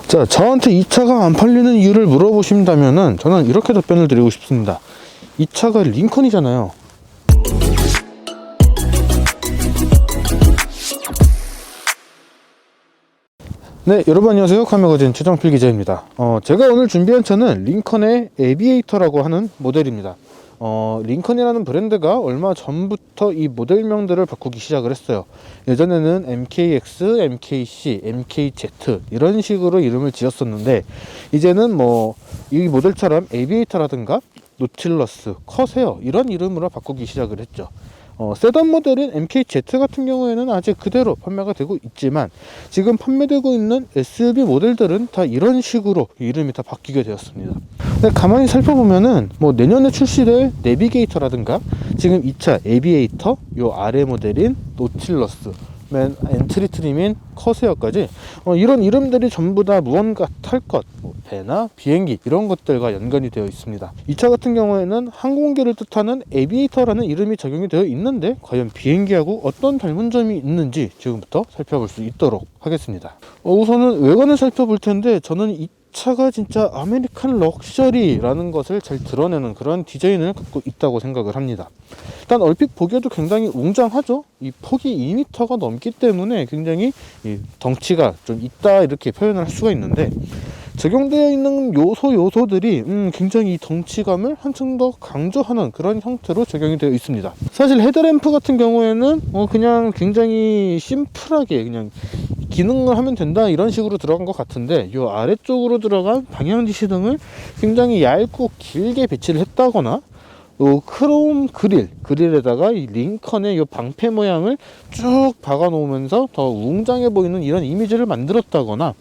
자, 저한테 이 차가 안 팔리는 이유를 물어보신다면은 저는 이렇게 답변을 드리고 싶습니다. 이 차가 링컨이잖아요. 네, 여러분 안녕하세요. 카메거진 최정필 기자입니다. 제가 오늘 준비한 차는 링컨의 에비에이터라고 하는 모델입니다. 링컨이라는 브랜드가 얼마 전부터 이 모델명들을 바꾸기 시작을 했어요. 예전에는 MKX, MKC, MKZ 이런 식으로 이름을 지었었는데, 이제는 이 모델처럼 에비에이터라든가 노틸러스, 커세어 이런 이름으로 바꾸기 시작을 했죠. 세단 모델인 MKZ 같은 경우에는 아직 그대로 판매가 되고 있지만, 지금 판매되고 있는 SUV 모델들은 다 이런 식으로 이름이 다 바뀌게 되었습니다. 근데 가만히 살펴보면은 내년에 출시될 내비게이터라든가 지금 이 차 에비에이터, 요 아래 모델인 노틸러스, 맨 엔트리 트림인 커세어까지 이런 이름들이 전부 다 무언가 탈 것, 배나 비행기 이런 것들과 연관이 되어 있습니다. 이 차 같은 경우에는 항공기를 뜻하는 에비에이터라는 이름이 적용이 되어 있는데, 과연 비행기하고 어떤 닮은 점이 있는지 지금부터 살펴볼 수 있도록 하겠습니다. 우선은 외관을 살펴볼 텐데, 저는 이 차가 진짜 아메리칸 럭셔리라는 것을 잘 드러내는 그런 디자인을 갖고 있다고 생각을 합니다. 일단 얼핏 보기에도 굉장히 웅장하죠. 이 폭이 2m가 넘기 때문에 굉장히 덩치가 좀 있다 이렇게 표현을 할 수가 있는데, 적용되어 있는 요소들이 굉장히 이 덩치감을 한층 더 강조하는 그런 형태로 적용이 되어 있습니다. 사실 헤드램프 같은 경우에는 그냥 굉장히 심플하게 그냥 기능을 하면 된다 이런 식으로 들어간 것 같은데, 이 아래쪽으로 들어간 방향지시등을 굉장히 얇고 길게 배치를 했다거나, 크롬 그릴에다가 이 링컨의 이 방패 모양을 쭉 박아 놓으면서 더 웅장해 보이는 이런 이미지를 만들었다거나,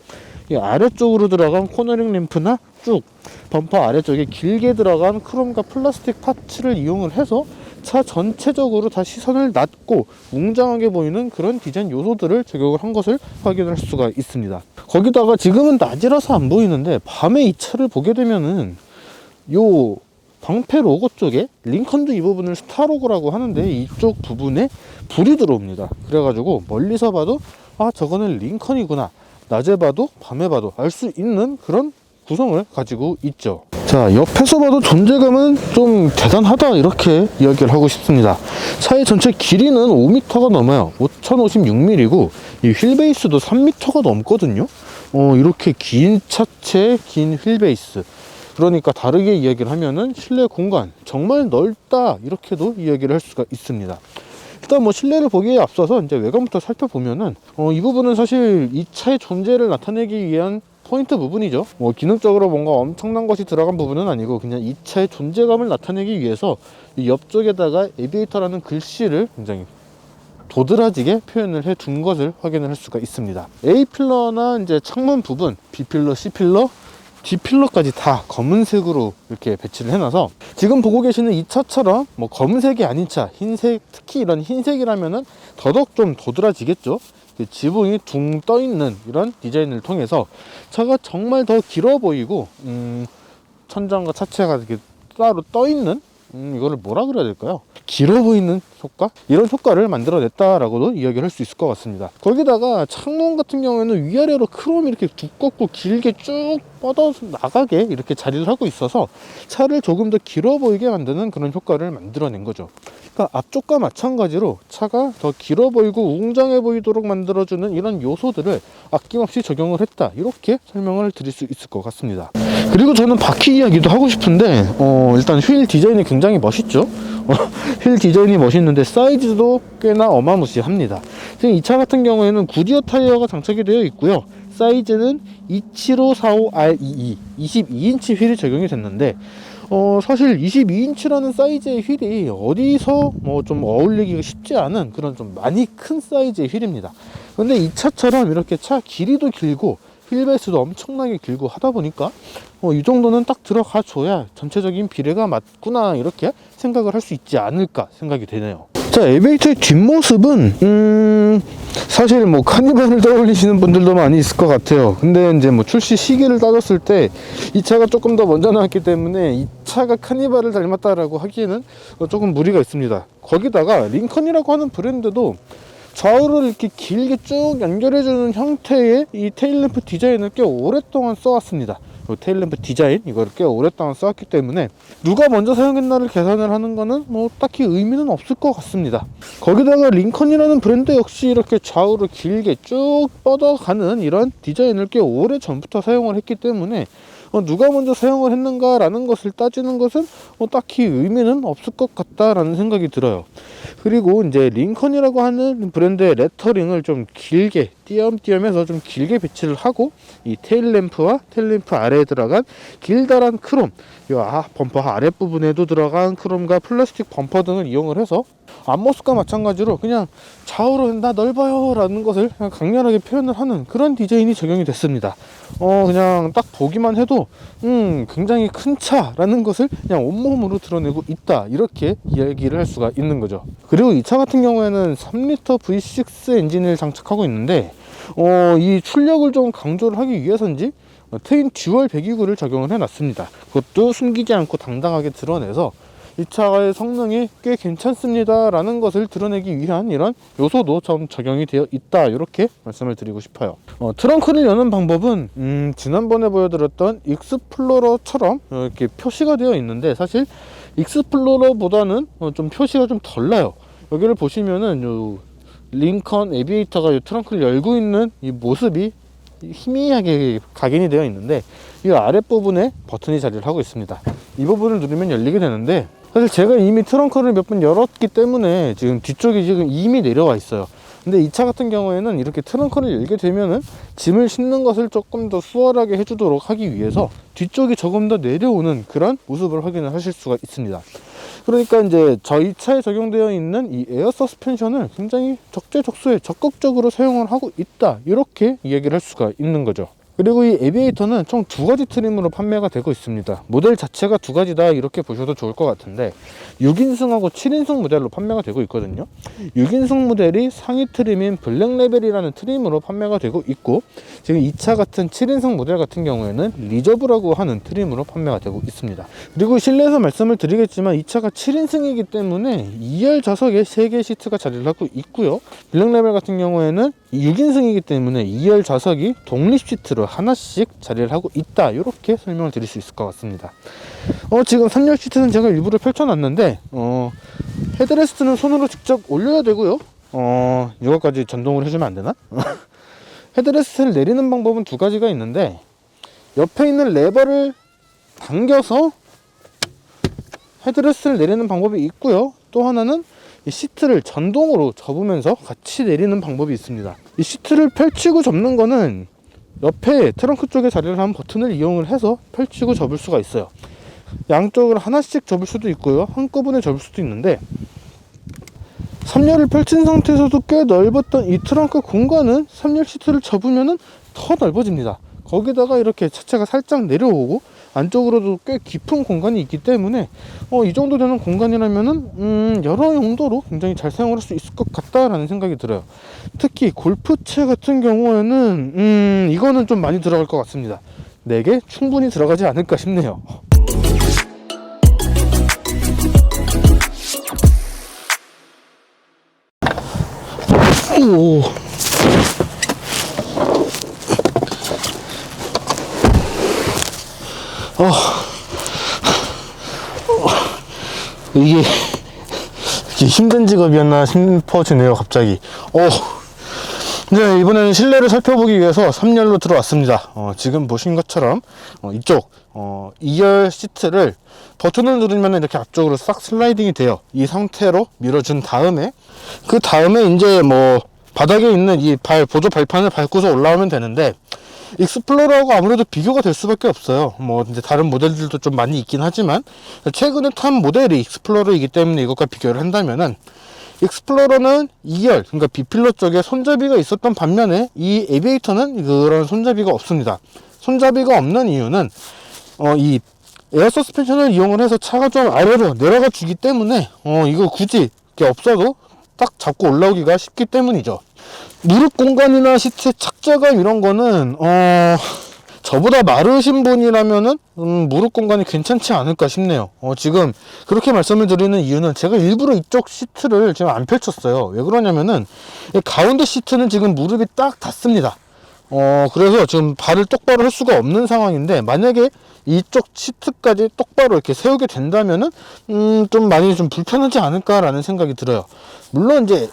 이 아래쪽으로 들어간 코너링 램프나 쭉 범퍼 아래쪽에 길게 들어간 크롬과 플라스틱 파츠를 이용을 해서 차 전체적으로 다 시선을 낮고 웅장하게 보이는 그런 디자인 요소들을 적용을 한 것을 확인할 수가 있습니다. 거기다가 지금은 낮이라서 안 보이는데, 밤에 이 차를 보게 되면은 요 방패 로고 쪽에, 링컨도 이 부분을 스타로고라고 하는데 이쪽 부분에 불이 들어옵니다. 그래가지고 멀리서 봐도 저거는 링컨이구나, 낮에 봐도 밤에 봐도 알 수 있는 그런 구성을 가지고 있죠. 자, 옆에서 봐도 존재감은 좀 대단하다 이렇게 이야기를 하고 싶습니다. 차의 전체 길이는 5m가 넘어요. 5056mm고 이 휠베이스도 3m가 넘거든요. 이렇게 긴 차체, 긴 휠베이스, 그러니까 다르게 이야기를 하면은 실내 공간 정말 넓다 이렇게도 이야기를 할 수가 있습니다. 일단 실내를 보기에 앞서서 이제 외관부터 살펴보면은 이 부분은 사실 이 차의 존재를 나타내기 위한 포인트 부분이죠. 기능적으로 뭔가 엄청난 것이 들어간 부분은 아니고, 그냥 이 차의 존재감을 나타내기 위해서 이 옆쪽에다가 에비에이터라는 글씨를 굉장히 도드라지게 표현을 해 둔 것을 확인을 할 수가 있습니다. A필러나 이제 창문 부분, B필러, C필러, D필러까지 다 검은색으로 이렇게 배치를 해놔서, 지금 보고 계시는 이 차처럼 검은색이 아닌 차, 흰색, 특히 이런 흰색이라면은 더더욱 좀 도드라지겠죠. 지붕이 둥 떠있는 이런 디자인을 통해서 차가 정말 더 길어 보이고, 천장과 차체가 이렇게 따로 떠있는, 이거를 뭐라 그래야 될까요? 길어 보이는 효과? 이런 효과를 만들어냈다라고도 이야기를 할 수 있을 것 같습니다. 거기다가 창문 같은 경우에는 위아래로 크롬이 이렇게 두껍고 길게 쭉 뻗어서 나가게 이렇게 자리를 하고 있어서 차를 조금 더 길어 보이게 만드는 그런 효과를 만들어낸 거죠. 그러니까 앞쪽과 마찬가지로 차가 더 길어 보이고 웅장해 보이도록 만들어주는 이런 요소들을 아낌없이 적용을 했다, 이렇게 설명을 드릴 수 있을 것 같습니다. 그리고 저는 바퀴 이야기도 하고 싶은데, 일단 휠 디자인이 굉장히 멋있죠. 휠 디자인이 멋있는데 사이즈도 꽤나 어마무시합니다. 지금 이 차 같은 경우에는 구디어 타이어가 장착이 되어 있고요. 사이즈는 27545REE 22인치 휠이 적용이 됐는데, 사실 22인치라는 사이즈의 휠이 어디서 좀 어울리기가 쉽지 않은 그런 좀 많이 큰 사이즈의 휠입니다. 근데 이 차처럼 이렇게 차 길이도 길고 휠베이스도 엄청나게 길고 하다 보니까 이 정도는 딱 들어가 줘야 전체적인 비례가 맞구나 이렇게 생각을 할 수 있지 않을까 생각이 되네요. 자, 에비에이터의 뒷모습은 사실 카니발을 떠올리시는 분들도 많이 있을 것 같아요. 근데 이제 출시 시기를 따졌을 때 이 차가 조금 더 먼저 나왔기 때문에 이 차가 카니발을 닮았다라고 하기에는 조금 무리가 있습니다. 거기다가 링컨이라고 하는 브랜드도 좌우를 이렇게 길게 쭉 연결해주는 형태의 이 테일램프 디자인을 꽤 오랫동안 써왔습니다. 테일램프 디자인 이거를 꽤 오랫동안 써왔기 때문에 누가 먼저 사용했나를 계산을 하는 거는 뭐 딱히 의미는 없을 것 같습니다. 거기다가 링컨이라는 브랜드 역시 이렇게 좌우를 길게 쭉 뻗어가는 이런 디자인을 꽤 오래 전부터 사용을 했기 때문에 누가 먼저 사용을 했는가 라는 것을 따지는 것은 딱히 의미는 없을 것 같다라는 생각이 들어요. 그리고 이제 링컨이라고 하는 브랜드의 레터링을 좀 길게 띄엄띄엄해서 좀 길게 배치를 하고 이 테일램프와 테일램프 아래에 들어간 길다란 크롬, 이 범퍼 아랫부분에도 들어간 크롬과 플라스틱 범퍼 등을 이용을 해서 앞모습과 마찬가지로 그냥 좌우로 나 넓어요 라는 것을 그냥 강렬하게 표현을 하는 그런 디자인이 적용이 됐습니다. 그냥 딱 보기만 해도 굉장히 큰 차라는 것을 그냥 온몸으로 드러내고 있다, 이렇게 이야기를 할 수가 있는 거죠. 그리고 이 차 같은 경우에는 3리터 V6 엔진을 장착하고 있는데 이 출력을 좀 강조를 하기 위해서인지 트윈 듀얼 배기구를 적용을 해놨습니다. 그것도 숨기지 않고 당당하게 드러내서 이 차의 성능이 꽤 괜찮습니다 라는 것을 드러내기 위한 이런 요소도 좀 적용이 되어 있다, 이렇게 말씀을 드리고 싶어요. 트렁크를 여는 방법은 지난번에 보여드렸던 익스플로러처럼 이렇게 표시가 되어 있는데, 사실 익스플로러보다는 좀 표시가 좀 덜 나요. 여기를 보시면은 요 링컨 에비에이터가 이 트렁크를 열고 있는 이 모습이 희미하게 각인이 되어 있는데, 이 아랫부분에 버튼이 자리를 하고 있습니다. 이 부분을 누르면 열리게 되는데, 사실 제가 이미 트렁크를 몇 번 열었기 때문에 지금 뒤쪽이 지금 이미 내려와 있어요. 근데 이 차 같은 경우에는 이렇게 트렁크를 열게 되면은 짐을 싣는 것을 조금 더 수월하게 해주도록 하기 위해서 뒤쪽이 조금 더 내려오는 그런 모습을 확인을 하실 수가 있습니다. 그러니까 이제 저희 차에 적용되어 있는 이 에어 서스펜션을 굉장히 적재적소에 적극적으로 사용을 하고 있다, 이렇게 이야기를 할 수가 있는 거죠. 그리고 이 에비에이터는 총 2가지 트림으로 판매가 되고 있습니다. 모델 자체가 2가지다, 이렇게 보셔도 좋을 것 같은데 6인승하고 7인승 모델로 판매가 되고 있거든요. 6인승 모델이 상위 트림인 블랙 레벨이라는 트림으로 판매가 되고 있고, 지금 이 차 같은 7인승 모델 같은 경우에는 리저브라고 하는 트림으로 판매가 되고 있습니다. 그리고 실내에서 말씀을 드리겠지만 이 차가 7인승이기 때문에 2열 좌석에 3개의 시트가 자리를 하고 있고요. 블랙 레벨 같은 경우에는 6인승이기 때문에 2열 좌석이 독립 시트로 하나씩 자리를 하고 있다, 이렇게 설명을 드릴 수 있을 것 같습니다. 지금 3열 시트는 제가 일부러 펼쳐놨는데 헤드레스트는 손으로 직접 올려야 되고요. 이거까지 전동으로 해주면 안 되나? 헤드레스트를 내리는 방법은 2가지가 있는데, 옆에 있는 레버를 당겨서 헤드레스트를 내리는 방법이 있고요. 또 하나는 이 시트를 전동으로 접으면서 같이 내리는 방법이 있습니다. 이 시트를 펼치고 접는 거는 옆에 트렁크 쪽에 자리를 한 버튼을 이용을 해서 펼치고 접을 수가 있어요. 양쪽을 하나씩 접을 수도 있고요, 한꺼번에 접을 수도 있는데, 3열을 펼친 상태에서도 꽤 넓었던 이 트렁크 공간은 3열 시트를 접으면 더 넓어집니다. 거기다가 이렇게 차체가 살짝 내려오고 안쪽으로도 꽤 깊은 공간이 있기 때문에 이 정도 되는 공간이라면은 여러 용도로 굉장히 잘 사용할 수 있을 것 같다라는 생각이 들어요. 특히 골프채 같은 경우에는 이거는 좀 많이 들어갈 것 같습니다. 4개 충분히 들어가지 않을까 싶네요. 오. 이게 힘든 직업이었나 싶어지네요, 갑자기. 네, 이번에는 실내를 살펴보기 위해서 3열로 들어왔습니다. 지금 보신 것처럼 이쪽 2열 시트를 버튼을 누르면 이렇게 앞쪽으로 싹 슬라이딩이 돼요. 이 상태로 밀어준 다음에, 그 다음에 이제 뭐 바닥에 있는 이 보조 발판을 밟고서 올라오면 되는데, 익스플로러하고 아무래도 비교가 될 수밖에 없어요. 뭐 이제 다른 모델들도 좀 많이 있긴 하지만 최근에 탄 모델이 익스플로러이기 때문에 이것과 비교를 한다면은, 익스플로러는 2열, 그러니까 B필러 쪽에 손잡이가 있었던 반면에 이 에비에이터는 그런 손잡이가 없습니다. 손잡이가 없는 이유는 이 에어 서스펜션을 이용을 해서 차가 좀 아래로 내려가 주기 때문에 이거 굳이 이렇게 없어도 딱 잡고 올라오기가 쉽기 때문이죠. 무릎 공간이나 시트 착자감 이런 거는 저보다 마르신 분이라면은 무릎 공간이 괜찮지 않을까 싶네요. 지금 그렇게 말씀을 드리는 이유는 제가 일부러 이쪽 시트를 지금 안 펼쳤어요. 왜 그러냐면은 가운데 시트는 지금 무릎이 딱 닿습니다. 그래서 지금 발을 똑바로 할 수가 없는 상황인데, 만약에 이쪽 시트까지 똑바로 이렇게 세우게 된다면은 좀 많이 좀 불편하지 않을까라는 생각이 들어요. 물론 이제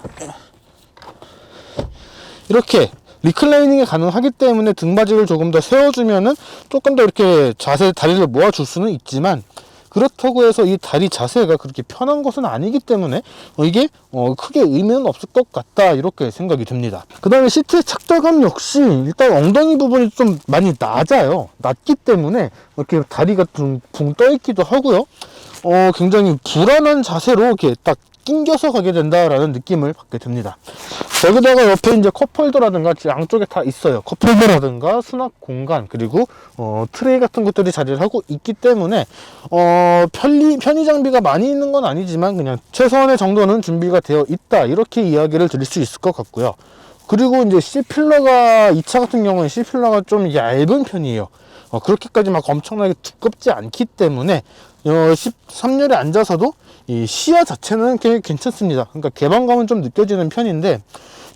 이렇게 리클라이닝이 가능하기 때문에 등받이를 조금 더 세워주면은 조금 더 이렇게 다리를 모아줄 수는 있지만, 그렇다고 해서 이 다리 자세가 그렇게 편한 것은 아니기 때문에 이게 크게 의미는 없을 것 같다, 이렇게 생각이 듭니다. 그 다음에 시트의 착자감 역시 일단 엉덩이 부분이 좀 많이 낮기 때문에 이렇게 다리가 좀 붕 떠 있기도 하고요. 굉장히 불안한 자세로 이렇게 딱 낑겨서 가게 된다라는 느낌을 받게 됩니다. 여기다가 옆에 이제 컵홀더라든가 양쪽에 다 있어요. 컵홀더라든가 수납 공간, 그리고 트레이 같은 것들이 자리를 하고 있기 때문에 편의 장비가 많이 있는 건 아니지만 그냥 최소한의 정도는 준비가 되어 있다, 이렇게 이야기를 드릴 수 있을 것 같고요. 그리고 이제 C필러가, 이 차 같은 경우는 C필러가 좀 얇은 편이에요. 그렇게까지 막 엄청나게 두껍지 않기 때문에 13열에 앉아서도 이 시야 자체는 꽤 괜찮습니다. 그러니까 개방감은 좀 느껴지는 편인데,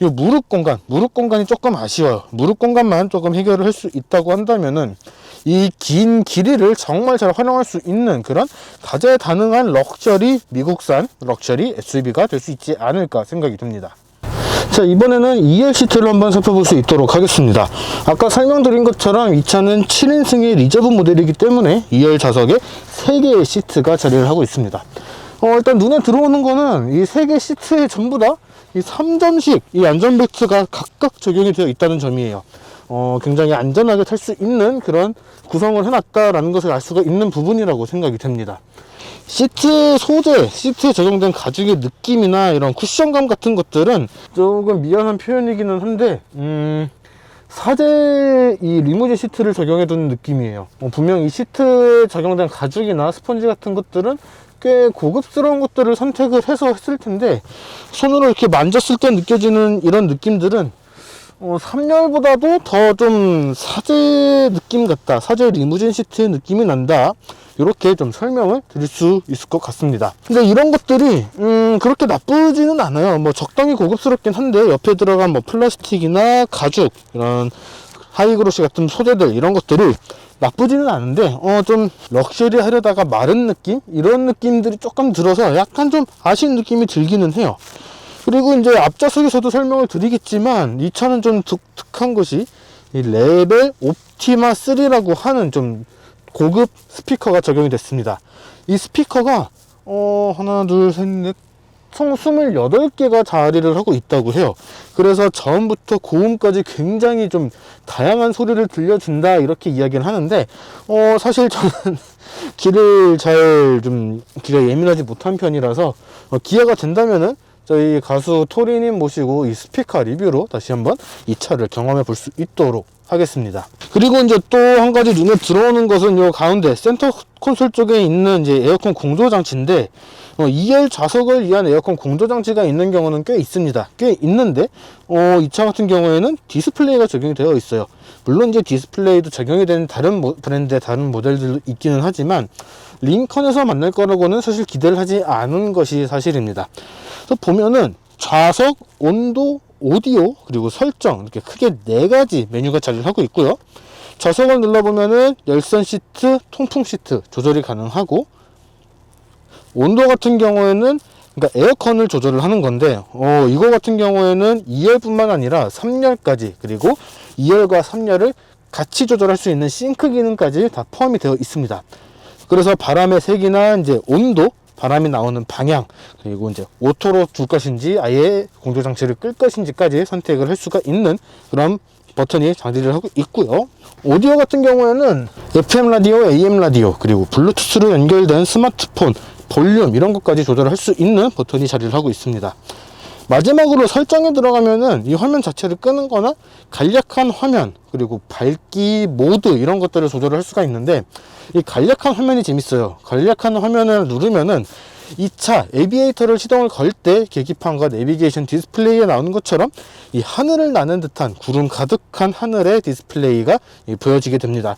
이 무릎 공간이 조금 아쉬워요. 무릎 공간만 조금 해결을 할 수 있다고 한다면은 이 긴 길이를 정말 잘 활용할 수 있는 그런 다재다능한 럭셔리, 미국산 럭셔리 SUV가 될 수 있지 않을까 생각이 듭니다. 자, 이번에는 2열 시트를 한번 살펴볼 수 있도록 하겠습니다. 아까 설명드린 것처럼 이 차는 7인승의 리저브 모델이기 때문에 2열 좌석에 3개의 시트가 자리를 하고 있습니다. 일단 눈에 들어오는 거는 이 3개 시트에 전부 다 이 3점식 이 안전벨트가 각각 적용이 되어 있다는 점이에요. 굉장히 안전하게 탈 수 있는 그런 구성을 해놨다라는 것을 알 수가 있는 부분이라고 생각이 됩니다. 시트 소재, 시트에 적용된 가죽의 느낌이나 이런 쿠션감 같은 것들은 조금 미안한 표현이기는 한데 사제 이 리무진 시트를 적용해둔 느낌이에요. 분명 이 시트에 적용된 가죽이나 스펀지 같은 것들은 꽤 고급스러운 것들을 선택을 해서 했을 텐데, 손으로 이렇게 만졌을 때 느껴지는 이런 느낌들은 3열보다도 더 좀 사제 느낌 같다, 사제 리무진 시트의 느낌이 난다, 이렇게 좀 설명을 드릴 수 있을 것 같습니다. 근데 이런 것들이 그렇게 나쁘지는 않아요. 뭐 적당히 고급스럽긴 한데, 옆에 들어간 뭐 플라스틱이나 가죽, 이런 하이그로시 같은 소재들, 이런 것들이 나쁘지는 않은데 좀 럭셔리 하려다가 마른 느낌, 이런 느낌들이 조금 들어서 약간 좀 아쉬운 느낌이 들기는 해요. 그리고 이제 앞좌석에서도 설명을 드리겠지만, 이 차는 좀 독특한 것이 이 레벨 옵티마 3라고 하는 좀 고급 스피커가 적용이 됐습니다. 이 스피커가 하나 둘 셋 넷 총 28개가 자리를 하고 있다고 해요. 그래서 저음부터 고음까지 굉장히 좀 다양한 소리를 들려준다, 이렇게 이야기를 하는데, 사실 저는 귀가 예민하지 못한 편이라서 기회가 된다면은 저희 가수 토리님 모시고 이 스피커 리뷰로 다시 한번 이 차를 경험해 볼 수 있도록 하겠습니다. 그리고 이제 또 한 가지 눈에 들어오는 것은 요 가운데 센터 콘솔 쪽에 있는 이제 에어컨 공조 장치인데, 2열 좌석을 위한 에어컨 공조 장치가 있는 경우는 꽤 있습니다. 꽤 있는데 이 차 같은 경우에는 디스플레이가 적용이 되어 있어요. 물론 이제 디스플레이도 적용이 되는 다른 브랜드의 다른 모델들도 있기는 하지만, 링컨에서 만날 거라고는 사실 기대를 하지 않은 것이 사실입니다. 그래서 보면은 좌석, 온도, 오디오, 그리고 설정, 이렇게 크게 4가지 메뉴가 자리를 하고 있고요. 좌석을 눌러보면은 열선 시트, 통풍 시트 조절이 가능하고, 온도 같은 경우에는 그러니까 에어컨을 조절을 하는 건데, 이거 같은 경우에는 2열뿐만 아니라 3열까지, 그리고 2열과 3열을 같이 조절할 수 있는 싱크 기능까지 다 포함이 되어 있습니다. 그래서 바람의 색이나 이제 온도, 바람이 나오는 방향, 그리고 이제 오토로 둘 것인지 아예 공조 장치를 끌 것인지까지 선택을 할 수가 있는 그런 버튼이 장치를 하고 있고요. 오디오 같은 경우에는 FM 라디오, AM 라디오, 그리고 블루투스로 연결된 스마트폰 볼륨, 이런 것까지 조절할 수 있는 버튼이 자리를 하고 있습니다. 마지막으로 설정에 들어가면은 이 화면 자체를 끄는 거나 간략한 화면, 그리고 밝기, 모드, 이런 것들을 조절을 할 수가 있는데, 이 간략한 화면이 재밌어요. 간략한 화면을 누르면은 이 차 에비에이터를 시동을 걸 때 계기판과 내비게이션 디스플레이에 나오는 것처럼 이 하늘을 나는 듯한 구름 가득한 하늘의 디스플레이가 보여지게 됩니다.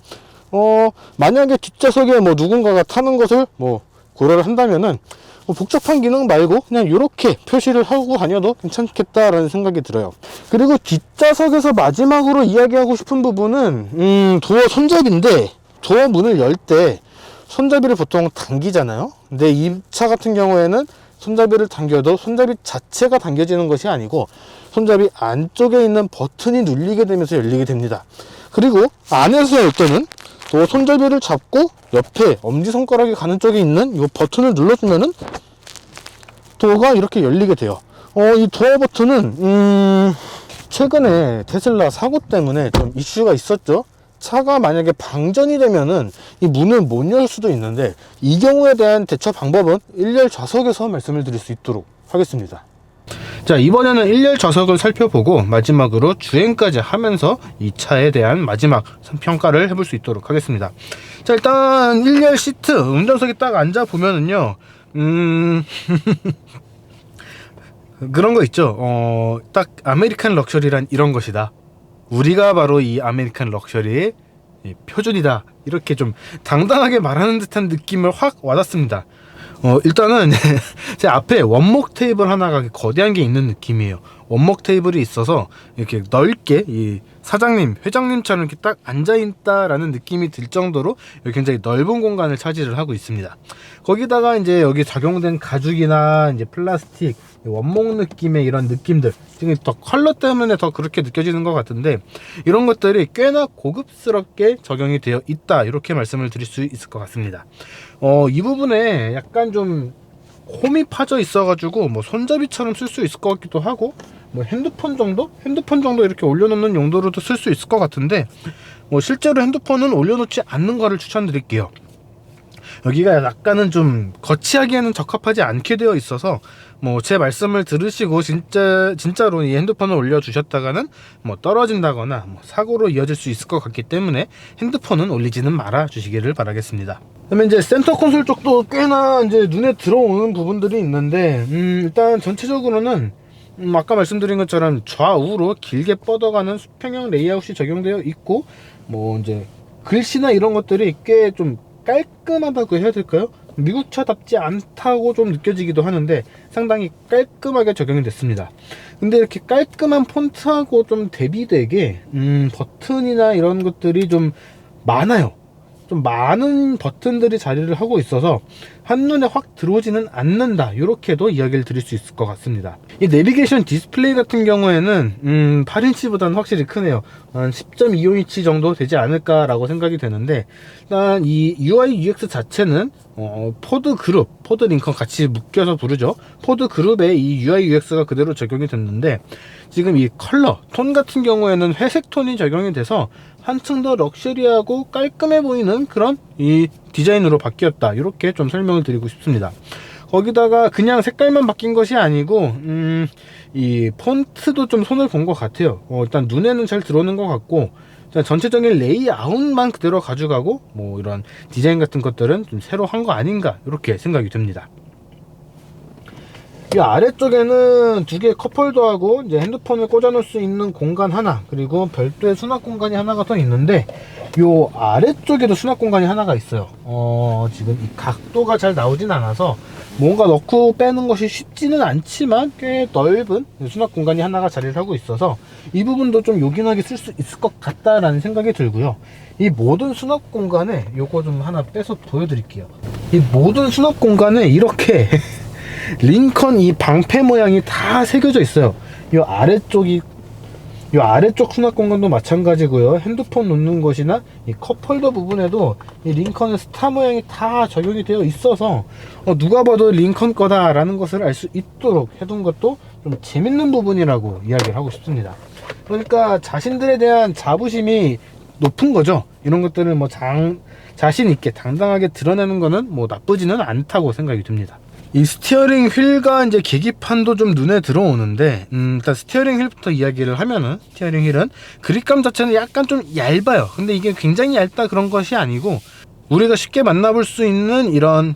만약에 뒷좌석에 뭐 누군가가 타는 것을 뭐 고려를 한다면은 복잡한 기능 말고 그냥 이렇게 표시를 하고 다녀도 괜찮겠다라는 생각이 들어요. 그리고 뒷좌석에서 마지막으로 이야기하고 싶은 부분은 도어 손잡이인데, 도어 문을 열 때 손잡이를 보통 당기잖아요. 근데 이 차 같은 경우에는 손잡이를 당겨도 손잡이 자체가 당겨지는 것이 아니고 손잡이 안쪽에 있는 버튼이 눌리게 되면서 열리게 됩니다. 그리고 안에서 열 때는 도어 손잡이를 잡고 옆에 엄지손가락이 가는 쪽에 있는 이 버튼을 눌러주면은 도어가 이렇게 열리게 돼요. 이 도어 버튼은 최근에 테슬라 사고 때문에 좀 이슈가 있었죠. 차가 만약에 방전이 되면은 이 문을 못 열 수도 있는데, 이 경우에 대한 대처 방법은 1열 좌석에서 말씀을 드릴 수 있도록 하겠습니다. 자, 이번에는 1열 좌석을 살펴보고 마지막으로 주행까지 하면서 이 차에 대한 마지막 평가를 해볼 수 있도록 하겠습니다. 자, 일단 1열 시트 운전석에 딱 앉아 보면은요, 그런 거 있죠. 딱 아메리칸 럭셔리란 이런 것이다, 우리가 바로 이 아메리칸 럭셔리의 표준이다, 이렇게 좀 당당하게 말하는 듯한 느낌을 확 와닿습니다. 일단은 제 앞에 원목 테이블 하나가 거대한 게 있는 느낌이에요. 원목 테이블이 있어서 이렇게 넓게 이 사장님, 회장님처럼 이렇게 딱 앉아있다라는 느낌이 들 정도로 굉장히 넓은 공간을 차지를 하고 있습니다. 거기다가 이제 여기 적용된 가죽이나 이제 플라스틱, 원목 느낌의 이런 느낌들, 지금 더 컬러 때문에 더 그렇게 느껴지는 것 같은데, 이런 것들이 꽤나 고급스럽게 적용이 되어 있다, 이렇게 말씀을 드릴 수 있을 것 같습니다. 이 부분에 약간 좀 홈이 파져 있어가지고 뭐 손잡이처럼 쓸 수 있을 것 같기도 하고, 뭐 핸드폰 정도 이렇게 올려놓는 용도로도 쓸 수 있을 것 같은데, 뭐 실제로 핸드폰은 올려놓지 않는 거를 추천드릴게요. 여기가 약간은 좀 거치하기에는 적합하지 않게 되어 있어서 뭐 제 말씀을 들으시고 진짜로 이 핸드폰을 올려주셨다가는 뭐 떨어진다거나 뭐 사고로 이어질 수 있을 것 같기 때문에 핸드폰은 올리지는 말아 주시기를 바라겠습니다. 그다음에 이제 센터 콘솔 쪽도 꽤나 이제 눈에 들어오는 부분들이 있는데, 일단 전체적으로는 아까 말씀드린 것처럼 좌우로 길게 뻗어가는 수평형 레이아웃이 적용되어 있고, 뭐 이제 글씨나 이런 것들이 꽤 좀 깔끔하다고 해야 될까요? 미국차답지 않다고 좀 느껴지기도 하는데 상당히 깔끔하게 적용이 됐습니다. 근데 이렇게 깔끔한 폰트하고 좀 대비되게 버튼이나 이런 것들이 좀 많아요. 좀 많은 버튼들이 자리를 하고 있어서 한눈에 확 들어오지는 않는다, 이렇게도 이야기를 드릴 수 있을 것 같습니다. 이 내비게이션 디스플레이 같은 경우에는 8인치보다는 확실히 크네요. 한 10.25인치 정도 되지 않을까 라고 생각이 되는데, 일단 이 UI UX 자체는 포드 그룹, 포드 링컨 같이 묶여서 부르죠. 포드 그룹에 이 UI UX가 그대로 적용이 됐는데, 지금 이 컬러 톤 같은 경우에는 회색 톤이 적용이 돼서 한층 더 럭셔리하고 깔끔해 보이는 그런 이 디자인으로 바뀌었다, 이렇게 좀 설명을 드리고 싶습니다. 거기다가 그냥 색깔만 바뀐 것이 아니고 이 폰트도 좀 손을 본 것 같아요. 일단 눈에는 잘 들어오는 것 같고, 전체적인 레이아웃만 그대로 가져가고 뭐 이런 디자인 같은 것들은 좀 새로 한 거 아닌가, 이렇게 생각이 듭니다. 이 아래쪽에는 두 개의 컵홀더하고 이제 핸드폰을 꽂아 놓을 수 있는 공간 하나, 그리고 별도의 수납 공간이 하나가 더 있는데, 요 아래쪽에도 수납 공간이 하나가 있어요. 지금 이 각도가 잘 나오진 않아서 뭔가 넣고 빼는 것이 쉽지는 않지만 꽤 넓은 수납 공간이 하나가 자리를 하고 있어서 이 부분도 좀 요긴하게 쓸 수 있을 것 같다라는 생각이 들고요. 이 모든 수납 공간에 요거 좀 하나 빼서 보여드릴게요. 이 모든 수납 공간에 이렇게 링컨 이 방패 모양이 다 새겨져 있어요. 이 아래쪽 수납 공간도 마찬가지고요. 핸드폰 놓는 것이나 이 컵홀더 부분에도 이 링컨의 스타 모양이 다 적용이 되어 있어서 누가 봐도 링컨 거다 라는 것을 알 수 있도록 해둔 것도 좀 재밌는 부분이라고 이야기를 하고 싶습니다. 그러니까 자신들에 대한 자부심이 높은 거죠. 이런 것들을 뭐 자신 있게 당당하게 드러내는 거는 뭐 나쁘지는 않다고 생각이 듭니다. 이 스티어링 휠과 이제 계기판도 좀 눈에 들어오는데, 일단 스티어링 휠부터 이야기를 하면은, 스티어링 휠은 그립감 자체는 약간 좀 얇아요. 근데 이게 굉장히 얇다 그런 것이 아니고, 우리가 쉽게 만나볼 수 있는 이런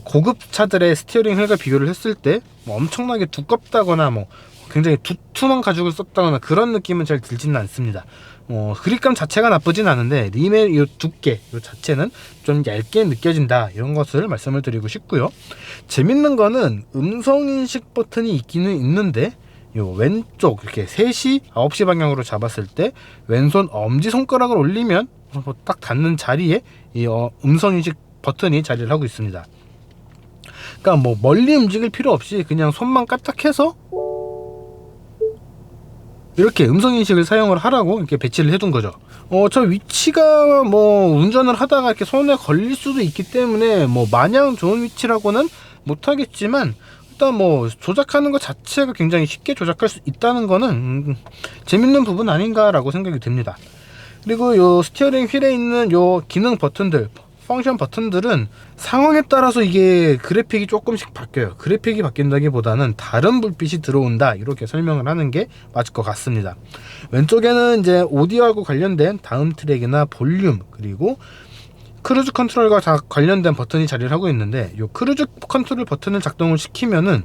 고급 차들의 스티어링 휠과 비교를 했을 때 뭐 엄청나게 두껍다거나 뭐 굉장히 두툼한 가죽을 썼다거나 그런 느낌은 잘 들지는 않습니다. 그립감 자체가 나쁘진 않은데 림의 이 두께 이 자체는 좀 얇게 느껴진다, 이런 것을 말씀을 드리고 싶고요. 재밌는 거는 음성인식 버튼이 있기는 있는데 요 왼쪽 이렇게 3시 9시 방향으로 잡았을 때 왼손 엄지손가락을 올리면 딱 닿는 자리에 이 음성인식 버튼이 자리를 하고 있습니다. 그러니까 뭐 멀리 움직일 필요 없이 그냥 손만 까딱해서 이렇게 음성인식을 사용을 하라고 이렇게 배치를 해둔 거죠. 저 위치가 뭐 운전을 하다가 이렇게 손에 걸릴 수도 있기 때문에 뭐 마냥 좋은 위치라고는 못하겠지만, 일단 뭐 조작하는 것 자체가 굉장히 쉽게 조작할 수 있다는 거는 재밌는 부분 아닌가라고 생각이 듭니다. 그리고 요 스티어링 휠에 있는 요 기능 버튼들, 펑션 버튼들은 상황에 따라서 이게 그래픽이 조금씩 바뀌어요. 그래픽이 바뀐다기보다는 다른 불빛이 들어온다, 이렇게 설명을 하는 게 맞을 것 같습니다. 왼쪽에는 이제 오디오하고 관련된 다음 트랙이나 볼륨, 그리고 크루즈 컨트롤과 관련된 버튼이 자리를 하고 있는데, 이 크루즈 컨트롤 버튼을 작동을 시키면은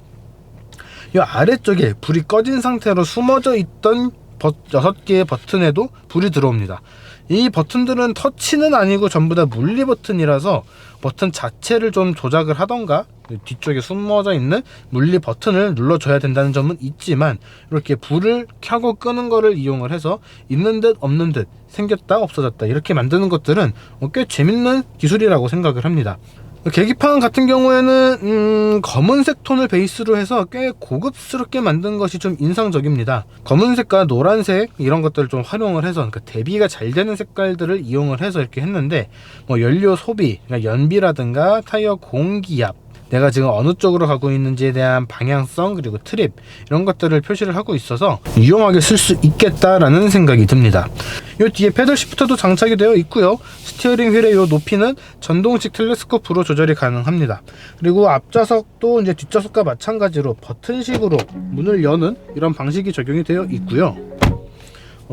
이 아래쪽에 불이 꺼진 상태로 숨어져 있던 6개의 버튼에도 불이 들어옵니다. 이 버튼들은 터치는 아니고 전부 다 물리 버튼이라서 버튼 자체를 좀 조작을 하던가 뒤쪽에 숨어져 있는 물리 버튼을 눌러줘야 된다는 점은 있지만, 이렇게 불을 켜고 끄는 거를 이용을 해서 있는 듯 없는 듯, 생겼다 없어졌다 이렇게 만드는 것들은 꽤 재밌는 기술이라고 생각을 합니다. 계기판 같은 경우에는 검은색 톤을 베이스로 해서 꽤 고급스럽게 만든 것이 좀 인상적입니다. 검은색과 노란색 이런 것들을 좀 활용을 해서, 그러니까 대비가 잘 되는 색깔들을 이용을 해서 이렇게 했는데, 뭐 연료 소비, 그러니까 연비라든가 타이어 공기압, 내가 지금 어느 쪽으로 가고 있는지에 대한 방향성, 그리고 트립, 이런 것들을 표시를 하고 있어서 유용하게 쓸 수 있겠다라는 생각이 듭니다. 요 뒤에 패들 시프터도 장착이 되어 있고요. 스티어링 휠의 요 높이는 전동식 텔레스코프로 조절이 가능합니다. 그리고 앞좌석도 이제 뒷좌석과 마찬가지로 버튼식으로 문을 여는 이런 방식이 적용이 되어 있고요.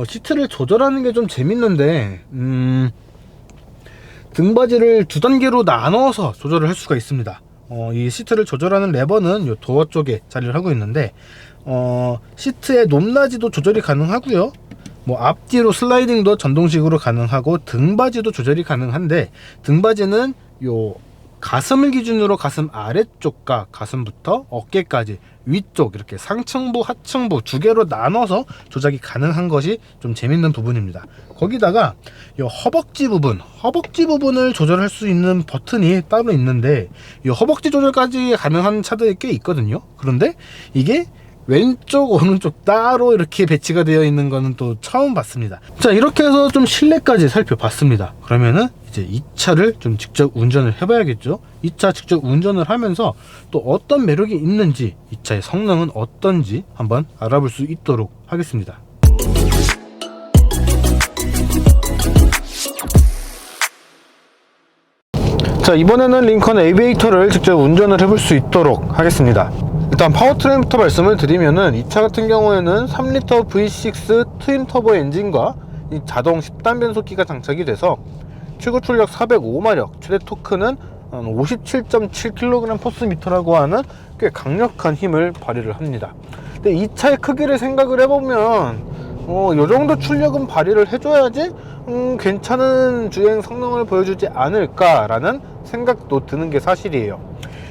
시트를 조절하는 게 좀 재밌는데, 등받이를 2단계로 나눠서 조절을 할 수가 있습니다. 이 시트를 조절하는 레버는 이 도어 쪽에 자리를 하고 있는데, 시트의 높낮이도 조절이 가능하고요. 뭐 앞뒤로 슬라이딩도 전동식으로 가능하고 등받이도 조절이 가능한데, 등받이는 요 가슴을 기준으로 가슴 아래쪽과 가슴부터 어깨까지 위쪽 이렇게 상층부 하층부 2개로 나눠서 조작이 가능한 것이 좀 재밌는 부분입니다. 거기다가 이 허벅지 부분을 조절할 수 있는 버튼이 따로 있는데, 이 허벅지 조절까지 가능한 차들이 꽤 있거든요. 그런데 이게 왼쪽 오른쪽 따로 이렇게 배치가 되어 있는 거는 또 처음 봤습니다. 자, 이렇게 해서 좀 실내까지 살펴봤습니다. 그러면은 이제 이 차를 좀 직접 운전을 해봐야겠죠. 이 차 직접 운전을 하면서 또 어떤 매력이 있는지, 이 차의 성능은 어떤지 한번 알아볼 수 있도록 하겠습니다. 자, 이번에는 링컨 에비에이터를 직접 운전을 해볼 수 있도록 하겠습니다. 일단 파워트레인부터 말씀을 드리면은, 이 차 같은 경우에는 3리터 V6 트윈 터보 엔진과 이 자동 10단 변속기가 장착이 돼서 최고 출력 405마력, 최대 토크는 57.7kg 포스미터라고 하는 꽤 강력한 힘을 발휘를 합니다. 근데 이 차의 크기를 생각을 해보면 요 정도 출력은 발휘를 해줘야지 괜찮은 주행 성능을 보여주지 않을까라는 생각도 드는 게 사실이에요.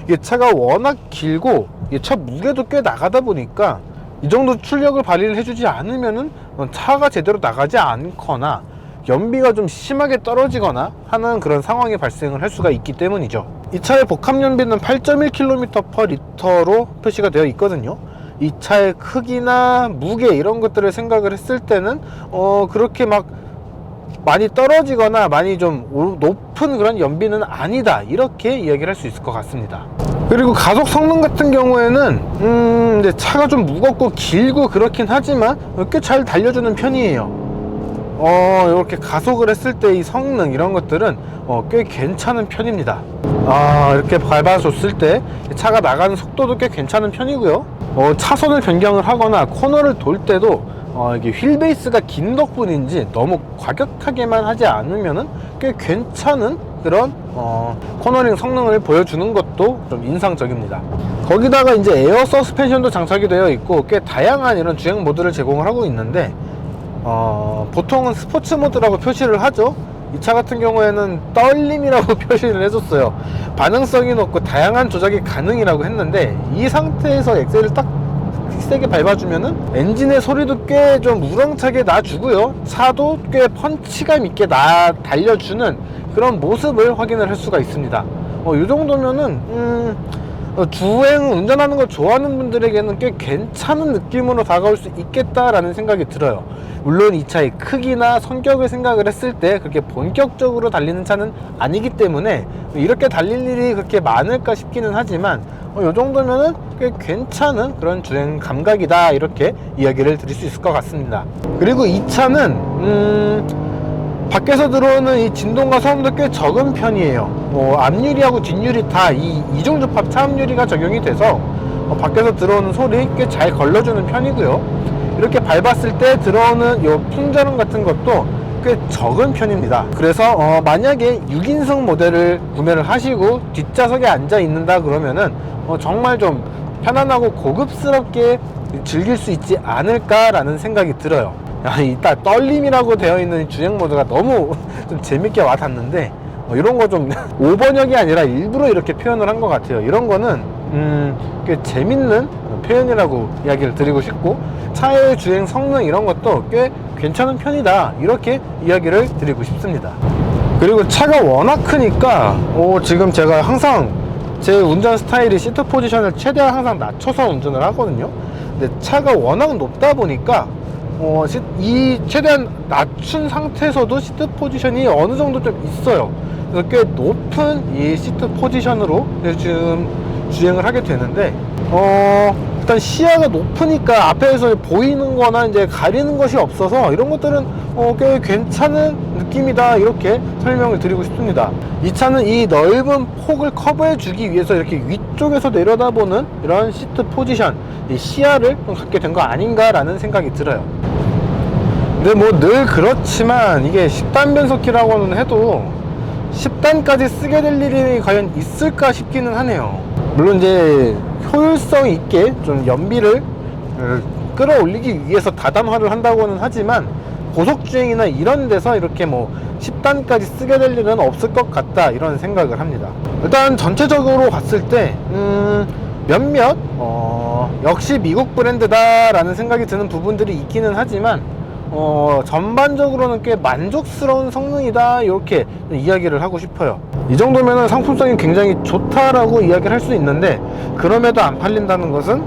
이 차가 워낙 길고 이 차 무게도 꽤 나가다 보니까 이 정도 출력을 발휘를 해주지 않으면은 차가 제대로 나가지 않거나 연비가 좀 심하게 떨어지거나 하는 그런 상황이 발생을 할 수가 있기 때문이죠. 이 차의 복합 연비는 8.1km/L로 표시가 되어 있거든요. 이 차의 크기나 무게 이런 것들을 생각을 했을 때는 그렇게 막 많이 떨어지거나 많이 좀 높은 그런 연비는 아니다, 이렇게 이야기를 할 수 있을 것 같습니다. 그리고 가속 성능 같은 경우에는 이제 차가 좀 무겁고 길고 그렇긴 하지만 꽤 잘 달려주는 편이에요. 이렇게 가속을 했을 때 이 성능 이런 것들은 꽤 괜찮은 편입니다. 이렇게 밟아줬을 때 차가 나가는 속도도 꽤 괜찮은 편이고요. 차선을 변경을 하거나 코너를 돌 때도 이게 휠 베이스가 긴 덕분인지 너무 과격하게만 하지 않으면은 꽤 괜찮은 그런 코너링 성능을 보여주는 것도 좀 인상적입니다. 거기다가 이제 에어 서스펜션도 장착이 되어 있고 꽤 다양한 이런 주행 모드를 제공을 하고 있는데 보통은 스포츠 모드라고 표시를 하죠. 이 차 같은 경우에는 떨림이라고 표시를 해줬어요. 반응성이 높고 다양한 조작이 가능이라고 했는데, 이 상태에서 엑셀을 딱 세게 밟아주면은 엔진의 소리도 꽤 좀 우렁차게 나주고요, 차도 꽤 펀치감 있게 달려주는 그런 모습을 확인을 할 수가 있습니다. 이 정도면은 주행 운전하는 걸 좋아하는 분들에게는 꽤 괜찮은 느낌으로 다가올 수 있겠다라는 생각이 들어요. 물론 이 차의 크기나 성격을 생각을 했을 때 그렇게 본격적으로 달리는 차는 아니기 때문에 이렇게 달릴 일이 그렇게 많을까 싶기는 하지만 이 정도면은 꽤 괜찮은 그런 주행 감각이다, 이렇게 이야기를 드릴 수 있을 것 같습니다. 그리고 이 차는 밖에서 들어오는 이 진동과 소음도 꽤 적은 편이에요. 앞유리하고 뒷유리 다 이중접합 차음유리가 적용이 돼서 밖에서 들어오는 소리 꽤 잘 걸러주는 편이고요. 이렇게 밟았을 때 들어오는 요 풍자음 같은 것도 꽤 적은 편입니다. 그래서 만약에 6인승 모델을 구매를 하시고 뒷좌석에 앉아 있는다 그러면은 정말 좀 편안하고 고급스럽게 즐길 수 있지 않을까라는 생각이 들어요. 이따 떨림이라고 되어 있는 주행 모드가 너무 좀 재밌게 와닿는데, 이런 거 좀 오번역이 아니라 일부러 이렇게 표현을 한 것 같아요. 이런 거는 꽤 재밌는 표현이라고 이야기를 드리고 싶고, 차의 주행 성능 이런 것도 꽤 괜찮은 편이다, 이렇게 이야기를 드리고 싶습니다. 그리고 차가 워낙 크니까 지금 제가 항상 제 운전 스타일이 시트 포지션을 최대한 항상 낮춰서 운전을 하거든요. 근데 차가 워낙 높다 보니까 이 최대한 낮춘 상태에서도 시트 포지션이 어느 정도 좀 있어요. 그래서 꽤 높은 이 시트 포지션으로 지금 주행을 하게 되는데, 일단 시야가 높으니까 앞에서 보이는 거나 이제 가리는 것이 없어서 이런 것들은 꽤 괜찮은 느낌이다, 이렇게 설명을 드리고 싶습니다. 이 차는 이 넓은 폭을 커버해 주기 위해서 이렇게 위쪽에서 내려다보는 이런 시트 포지션, 이 시야를 갖게 된 거 아닌가 라는 생각이 들어요. 근데 뭐 늘 그렇지만 이게 10단 변속기라고는 해도 10단까지 쓰게 될 일이 과연 있을까 싶기는 하네요. 물론 이제 효율성 있게 좀 연비를 끌어올리기 위해서 다단화를 한다고는 하지만 고속주행이나 이런 데서 이렇게 뭐 10단까지 쓰게 될 일은 없을 것 같다, 이런 생각을 합니다. 일단 전체적으로 봤을 때 몇몇 역시 미국 브랜드다 라는 생각이 드는 부분들이 있기는 하지만 전반적으로는 꽤 만족스러운 성능이다, 이렇게 이야기를 하고 싶어요. 이 정도면 상품성이 굉장히 좋다라고 이야기를 할 수 있는데, 그럼에도 안 팔린다는 것은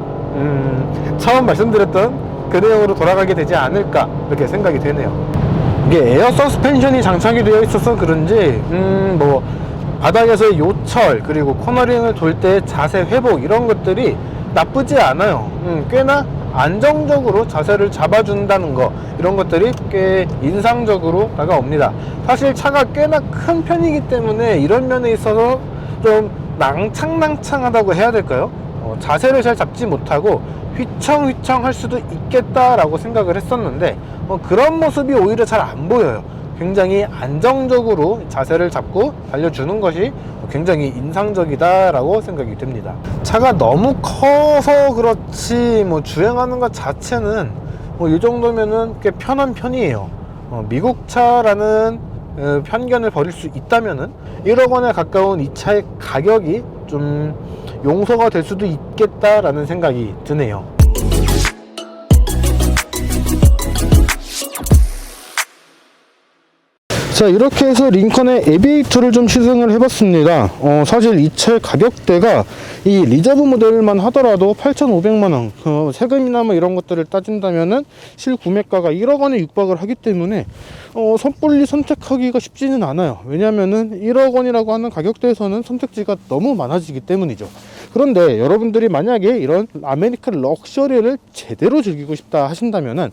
처음 말씀드렸던 그 내용으로 돌아가게 되지 않을까, 이렇게 생각이 되네요. 이게 에어 서스펜션이 장착이 되어 있어서 그런지 뭐 바닥에서의 요철, 그리고 코너링을 돌 때 자세 회복, 이런 것들이 나쁘지 않아요. 꽤나 안정적으로 자세를 잡아준다는 거, 이런 것들이 꽤 인상적으로 다가옵니다. 사실 차가 꽤나 큰 편이기 때문에 이런 면에 있어서 좀 낭창낭창하다고 해야 될까요? 자세를 잘 잡지 못하고 휘청휘청 할 수도 있겠다라고 생각을 했었는데 그런 모습이 오히려 잘 안 보여요. 굉장히 안정적으로 자세를 잡고 달려주는 것이 굉장히 인상적이다라고 생각이 됩니다. 차가 너무 커서 그렇지 뭐 주행하는 것 자체는 이 정도면은 꽤 편한 편이에요. 미국 차라는 편견을 버릴 수 있다면은 1억 원에 가까운 이 차의 가격이 좀 용서가 될 수도 있겠다라는 생각이 드네요. 자, 이렇게 해서 링컨의 에비에이터를 좀 시승을 해봤습니다. 사실 이 차의 가격대가 이 리저브 모델만 하더라도 8,500만원, 세금이나 뭐 이런 것들을 따진다면은 실구매가가 1억 원에 육박을 하기 때문에 섣불리 선택하기가 쉽지는 않아요. 왜냐면은 1억 원이라고 하는 가격대에서는 선택지가 너무 많아지기 때문이죠. 그런데 여러분들이 만약에 이런 아메리칸 럭셔리를 제대로 즐기고 싶다 하신다면은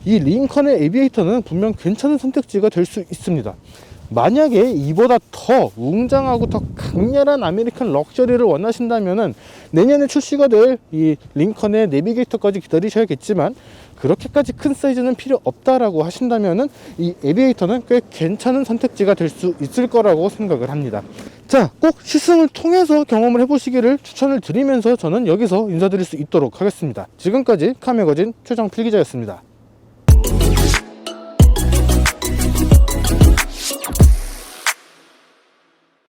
이 링컨의 에비에이터는 분명 괜찮은 선택지가 될 수 있습니다. 만약에 이보다 더 웅장하고 더 강렬한 아메리칸 럭셔리를 원하신다면은 내년에 출시가 될 이 링컨의 내비게이터까지 기다리셔야겠지만, 그렇게까지 큰 사이즈는 필요 없다라고 하신다면은 이 에비에이터는 꽤 괜찮은 선택지가 될 수 있을 거라고 생각을 합니다. 자, 꼭 시승을 통해서 경험을 해보시기를 추천을 드리면서 저는 여기서 인사드릴 수 있도록 하겠습니다. 지금까지 카메거진 최정필 기자였습니다.